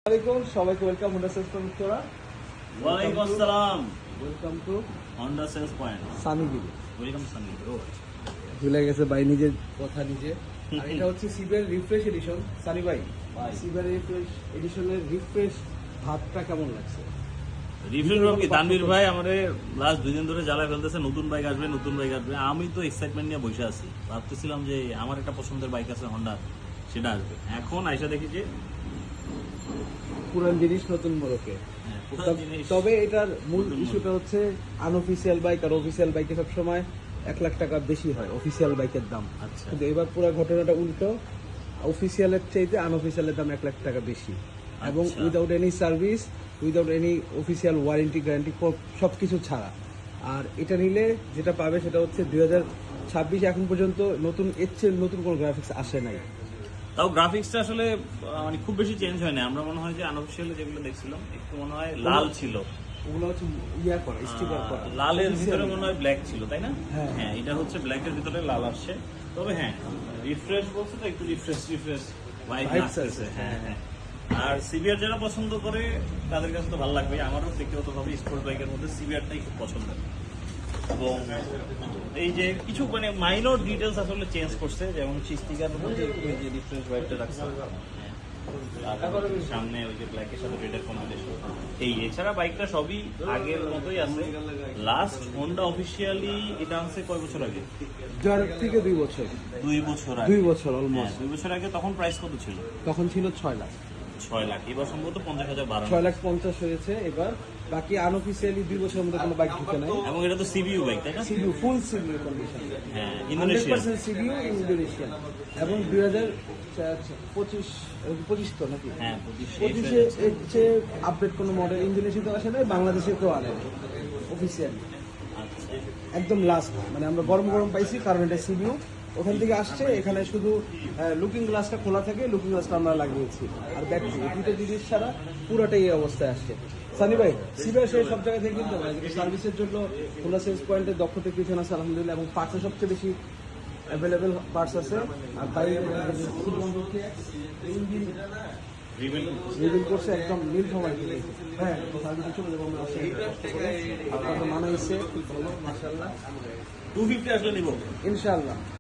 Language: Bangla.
সবাইকে welcome Honda sales point Uttara. ওয়ালাইকুম আসসালাম। Welcome to Honda sales point. সানিগিরি। ওয়েলকাম সানিগিরি। ভুলে গেছে ভাই নিজের কথা নিজে। আর এটা হচ্ছে সিবিআর রিফ্রেশ এডিশন। সানি ভাই, সিবিআর রিফ্রেশ এডিশনের রিফ্রেশ ভাবটা কেমন লাগছে? রিভিউ কি তানভীর ভাই আমাদের লাস্ট 2 দিন ধরে জ্বালায় ফেলতেছে, নতুন বাইক আসবে নতুন বাইক আসবে। আমি তো এক্সাইটমেন্ট নিয়ে বসে আছি, ভাবতেছিলাম যে আমার একটা পছন্দের বাইক আছে হোন্ডা, সেটা আসবে। এখন আইসা দেখি যে পুরান জিনিস নতুন মোড়কে। তবে এটার মূল ইস্যুটা হচ্ছে আনঅফিসিয়াল বাইক আর অফিসিয়াল বাইকে সবসময় 1 লাখ টাকা বেশি হয় অফিসিয়াল বাইকের দাম। আচ্ছা, কিন্তু এবার পুরো ঘটনাটা উল্টো, অফিসিয়ালের চাইতে আনঅফিসিয়ালের দাম 1 লাখ টাকা বেশি, এবং without any service, without any official warranty guarantee, সব কিছু ছাড়া। আর এটা নিলে যেটা পাবে সেটা হচ্ছে 2026 এখন পর্যন্ত নতুন এর চেয়ে নতুন কোনো গ্রাফিক্স আসে নাই। তাও গ্রাফিক্সটা আসলে মানে খুব বেশি চেঞ্জ হয় না। আমরা মনে হয় যে আনঅফিসিয়ালি যেগুলো দেখছিলাম একটু মনে হয় লাল ছিল, ওগুলো হচ্ছে ইয়া করা, স্টিকার করা। লালের ভিতরে মনে হয় ব্ল্যাক ছিল, তাই না? হ্যাঁ, হ্যাঁ, এটা হচ্ছে ব্ল্যাকের ভিতরে লাল আসছে। তবে হ্যাঁ, রিফ্রেশ বলছে তো, একটু রিফ্রেশ ভাইব আসছে। হ্যাঁ হ্যাঁ। আর সিবিআর যারা পছন্দ করে তাদের কাছে তো ভালো লাগবে। আমারও ব্যক্তিগতভাবে স্পোর্টস বাইকের মধ্যে সিবিআরটাই খুব পছন্দ। এবং এই যে কিছু মানে মাইনর ডিটেলস আসলে চেঞ্জ করছে, যেমন স্টিকার মধ্যে একটু ওই যে রিফ্রেশ বাইকটা রাখছে, সামনে ওই যে ব্ল্যাকের সাথে রেডের কম্বিনেশন। এই এছাড়া বাইকটা সবই আগের মতোই আছে। লাস্ট হোন্ডা অফিসিয়ালি এটা আনছে কয় বছর আগে? থেকে 2 বছর। 2 বছর আগে। 2 বছর অলমোস্ট। 2 বছর আগে তখন প্রাইস কত ছিল? তখন ছিল 6 লাখ। 6 লাখ। এবার সম্ভবত 50,000 বাড়ানো। 6,50,000 হয়েছে এবার। বাকি আনঅফিসিয়ালি 2 বছরের মধ্যে কোনো বাইক ঢুকে নাই। এবং এটা তো সিবিইউ বাইক, তাই না? সিবিইউ, ফুল সিবিইউ কন্ডিশন। হ্যাঁ, ইন্দোনেশিয়ান 100% সিবিইউ ইন্দোনেশিয়ান। এবং 2025 তো নাকি? হ্যাঁ, 25 এর চেয়ে আপডেট কোনো মডেল ইন্দোনেশিয়াতে আসে নাই, বাংলাদেশে কেউ আনে অফিসিয়ালি। একদম লাস্ট, মানে আমরা গরম গরম পাইছি কারণ এটা সিবিইউ ওখান থেকে আসছে। এখানে শুধু লুকিং গ্লাসটা খোলা থাকে, লুকিং গ্লাসটা আমরা লাগিয়েছি। আর ব্যাটারি, এই দুটো জিনিস ছাড়া পুরোটাই এই অবস্থায় আসছে। সানি ভাই, সিবিআর সে সব জায়গায় থেকে কিনতে পারে, কিন্তু সার্ভিসের জন্য হোন্ডা সেলস পয়েন্টের দক্ষতা পিছনে আছে আলহামদুলিল্লাহ, এবং পার্টসও সবচেয়ে বেশি অ্যাভেলেবেল পার্টস আছে। আর তাই রিভিল করছে একদম নীল সময়। হ্যাঁ, সার্ভিসে চলে যাবো আমরা। আপনার মানা এসে মাশাআল্লাহ 250 আসলে নিব ইনশাআল্লাহ।